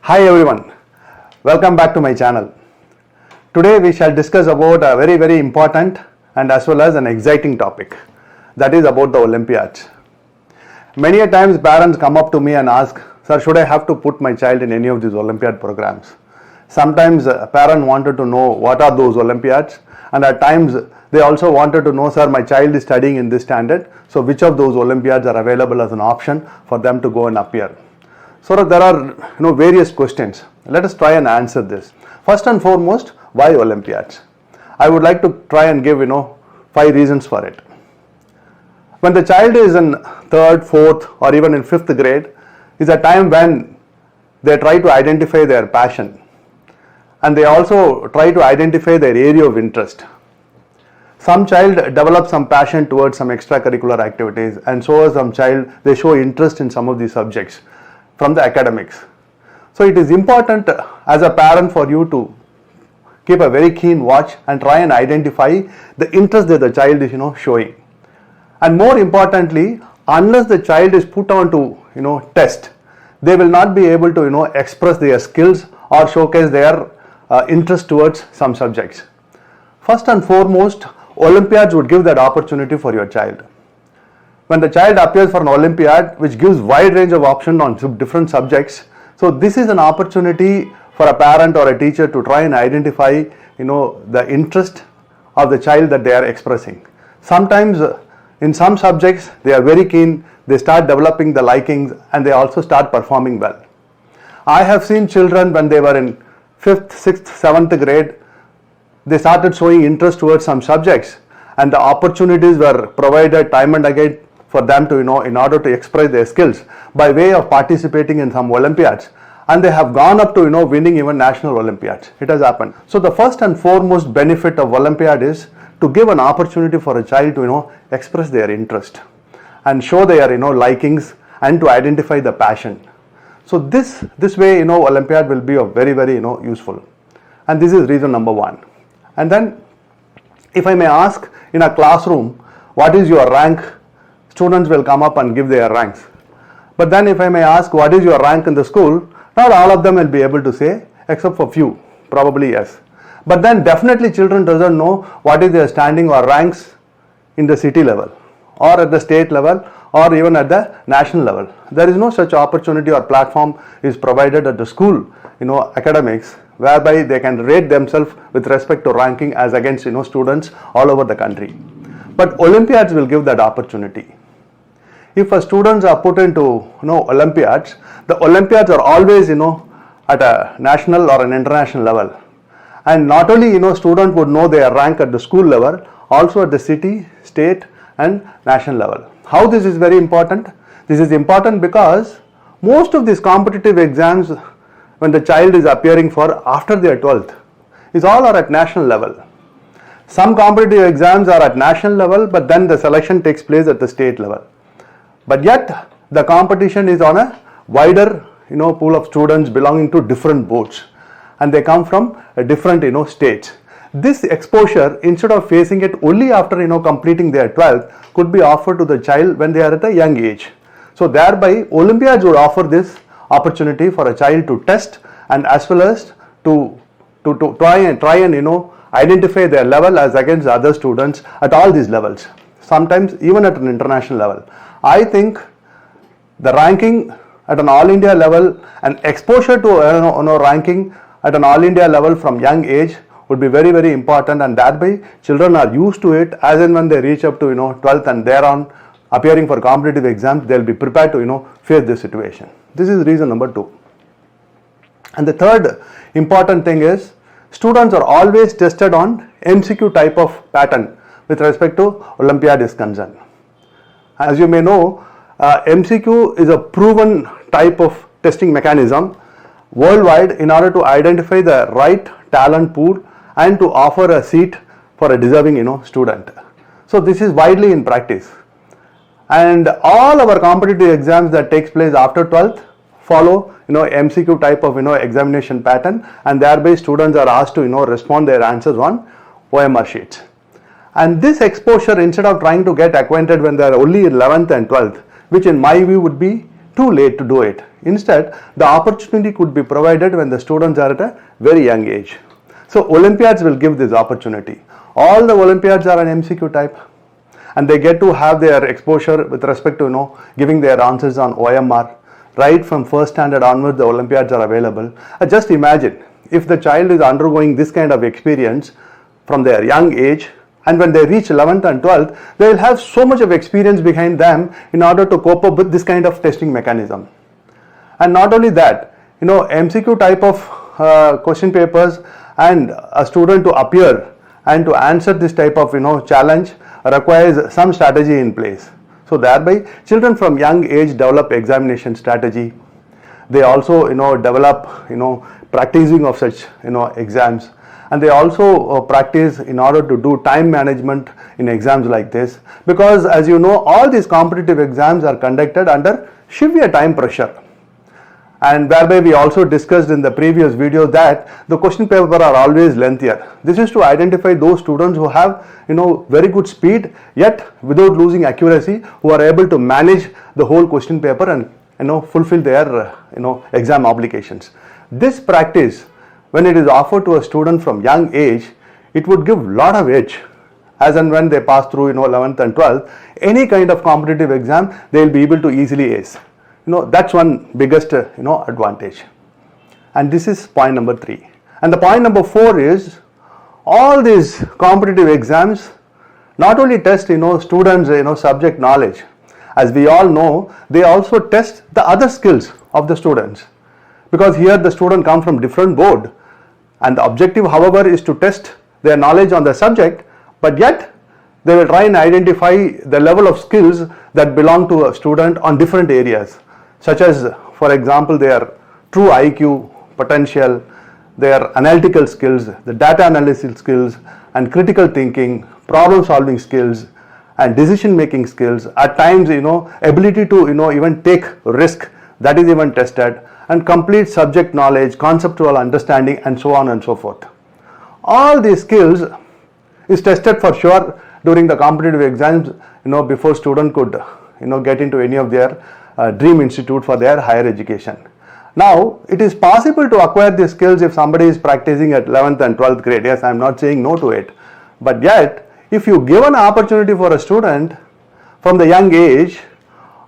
Hi everyone, welcome back to my channel. Today we shall discuss about a very important and as well as an exciting topic, that is about the Olympiads. Many a times parents come up to me and ask, sir, should I have to put my child in any of these Olympiad programs? Sometimes a parent wanted to know what are those Olympiads, and at times they also wanted to know, sir, my child is studying in this standard, so which of those Olympiads are available as an option for them to go and appear? So there are various questions. Let us try and answer this. First and foremost, why Olympiads? I would like to try and give 5 reasons for it. When the child is in 3rd, 4th or even in 5th grade is a time when they try to identify their passion, and they also try to identify their area of interest. Some child develops some passion towards some extracurricular activities, and so some child they show interest in some of these subjects from the academics. So it is important as a parent for you to keep a very keen watch and try and identify the interest that the child is showing. And more importantly, unless the child is put on to test, they will not be able to express their skills or showcase their interest towards some subjects. First and foremost, Olympiads would give that opportunity for your child. When the child appears for an Olympiad, which gives wide range of options on different subjects, so this is an opportunity for a parent or a teacher to try and identify the interest of the child that they are expressing. Sometimes in some subjects they are very keen, they start developing the likings and they also start performing well. I have seen children when they were in 5th, 6th, 7th grade, they started showing interest towards some subjects, and the opportunities were provided time and again for them to in order to express their skills by way of participating in some Olympiads, and they have gone up to winning even national Olympiads. It has happened. So the first and foremost benefit of Olympiad is to give an opportunity for a child to express their interest and show their likings and to identify the passion. So this way Olympiad will be very useful, and this is reason number 1. And then if I may ask, in a classroom, what is your rank? Students will come up and give their ranks. But then if I may ask, what is your rank in the school? Not all of them will be able to say, except for few, probably yes. But then definitely children doesn't know what is their standing or ranks in the city level or at the state level or even at the national level. There is no such opportunity or platform is provided at the school, academics, whereby they can rate themselves with respect to ranking as against students all over the country. But Olympiads will give that opportunity. If students are put into Olympiads, the Olympiads are always at a national or an international level, and not only student would know their rank at the school level, also at the city, state and national level. How this is very important? This is important because most of these competitive exams when the child is appearing for after their 12th is all are at national level. Some competitive exams are at national level, but then the selection takes place at the state level. But yet the competition is on a wider pool of students belonging to different boards, and they come from a different states. This exposure, instead of facing it only after completing their 12th, could be offered to the child when they are at a young age. So thereby Olympiads would offer this opportunity for a child to test and as well as to try and identify their level as against other students at all these levels, sometimes even at an international level. I think the ranking at an all India level and exposure to ranking at an all India level from young age would be very important, and thereby children are used to it. As and when they reach up to 12th and thereon appearing for competitive exams, they will be prepared to face this situation. This is reason number 2. And the third important thing is, students are always tested on MCQ type of pattern with respect to Olympiad is concerned. As you may know, MCQ is a proven type of testing mechanism worldwide in order to identify the right talent pool and to offer a seat for a deserving student. So this is widely in practice, and all our competitive exams that takes place after 12th follow MCQ type of examination pattern, and thereby students are asked to respond their answers on OMR sheets. And this exposure, instead of trying to get acquainted when they are only in 11th and 12th, which in my view would be too late to do it. Instead, the opportunity could be provided when the students are at a very young age. So Olympiads will give this opportunity. All the Olympiads are an MCQ type, and they get to have their exposure with respect to giving their answers on OMR. Right from first standard onwards, the Olympiads are available. Just imagine if the child is undergoing this kind of experience from their young age, and when they reach 11th and 12th, they will have so much of experience behind them in order to cope up with this kind of testing mechanism. And not only that, MCQ type of question papers and a student to appear and to answer this type of challenge requires some strategy in place. So thereby children from young age develop examination strategy. They also develop practicing of such exams, and they also practice in order to do time management in exams like this, because as you know, all these competitive exams are conducted under severe time pressure. And whereby we also discussed in the previous video that the question paper are always lengthier. This is to identify those students who have very good speed yet without losing accuracy, who are able to manage the whole question paper and fulfill their exam obligations. This practice, when it is offered to a student from young age, it would give lot of edge as and when they pass through 11th and 12th. Any kind of competitive exam they will be able to easily ace. That's one biggest advantage. And this is point number 3. And the point number 4 is, all these competitive exams not only test students subject knowledge. As we all know, they also test the other skills of the students, because here the student come from different board, and the objective however is to test their knowledge on the subject, but yet they will try and identify the level of skills that belong to a student on different areas, such as, for example, their true IQ, potential, their analytical skills, the data analysis skills, and critical thinking, problem solving skills, and decision making skills. At times, ability to even take risk, that is even tested, and complete subject knowledge, conceptual understanding, and so on and so forth. All these skills is tested for sure during the competitive exams, before student could get into any of their dream institute for their higher education. Now, it is possible to acquire these skills if somebody is practicing at 11th and 12th grade. Yes, I am not saying no to it. But yet, if you give an opportunity for a student from the young age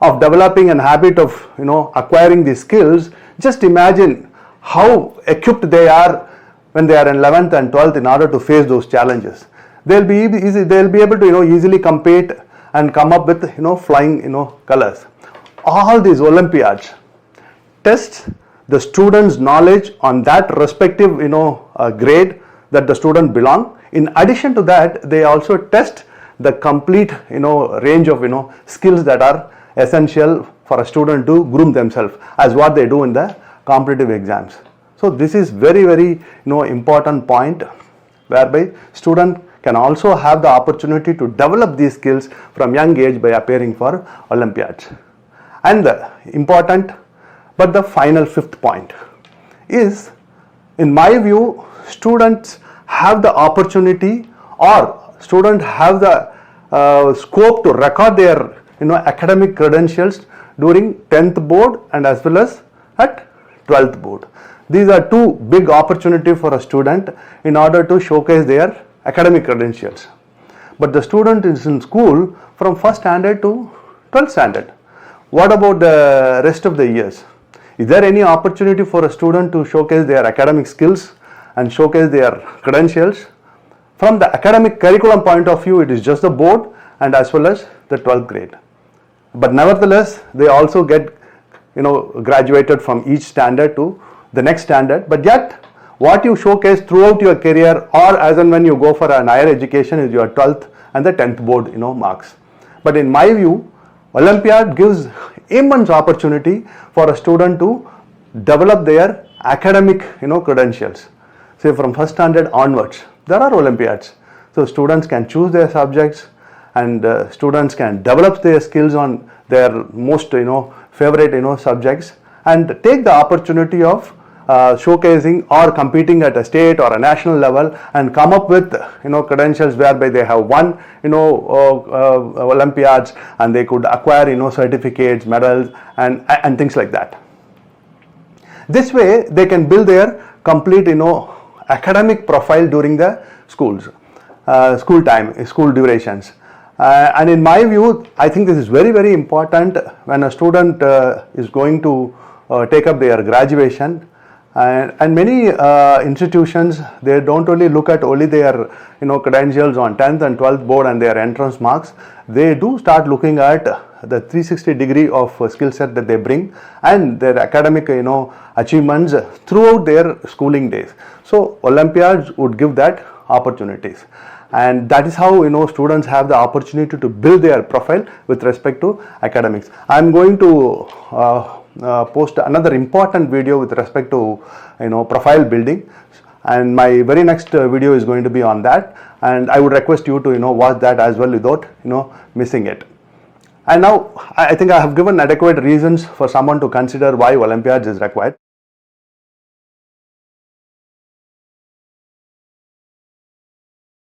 of developing an habit of acquiring these skills, just imagine how equipped they are when they are in 11th and 12th in order to face those challenges. They'll be able to easily compete and come up with flying colors. All these Olympiads test the student's knowledge on that respective grade that the student belong. In addition to that, they also test the complete range of skills that are essential for a student to groom themselves, as what they do in the competitive exams. So this is very, very important point, whereby student can also have the opportunity to develop these skills from young age by appearing for Olympiads. And the important but the final 5th point is, in my view, students have the opportunity, or students have the scope to record their academic credentials during 10th board and as well as at 12th board. These are two big opportunities for a student in order to showcase their academic credentials. But the student is in school from 1st standard to 12th standard. What about the rest of the years? Is there any opportunity for a student to showcase their academic skills and showcase their credentials? From the academic curriculum point of view, it is just the board and as well as the 12th grade. But nevertheless, they also get graduated from each standard to the next standard. But yet, what you showcase throughout your career, or as and when you go for an higher education, is your 12th and the 10th board marks. But in my view, Olympiad gives immense opportunity for a student to develop their academic credentials. Say from 1st standard onwards, there are Olympiads. So students can choose their subjects, and students can develop their skills on their most favorite subjects, and take the opportunity of showcasing or competing at a state or a national level and come up with credentials whereby they have won Olympiads, and they could acquire certificates, medals, and things like that. This way they can build their complete academic profile during the school time, school durations. And in my view, I think this is very, very important when a student is going to take up their graduation. And many institutions, they don't only look at only their credentials on 10th and 12th board and their entrance marks. They do start looking at the 360 degree of skill set that they bring and their academic achievements throughout their schooling days. So Olympiads would give that opportunities, and that is how students have the opportunity to build their profile with respect to academics. I am going to post another important video with respect to profile building, and my very next video is going to be on that, and I would request you to watch that as well without missing it. And now I think I have given adequate reasons for someone to consider why Olympiads is required.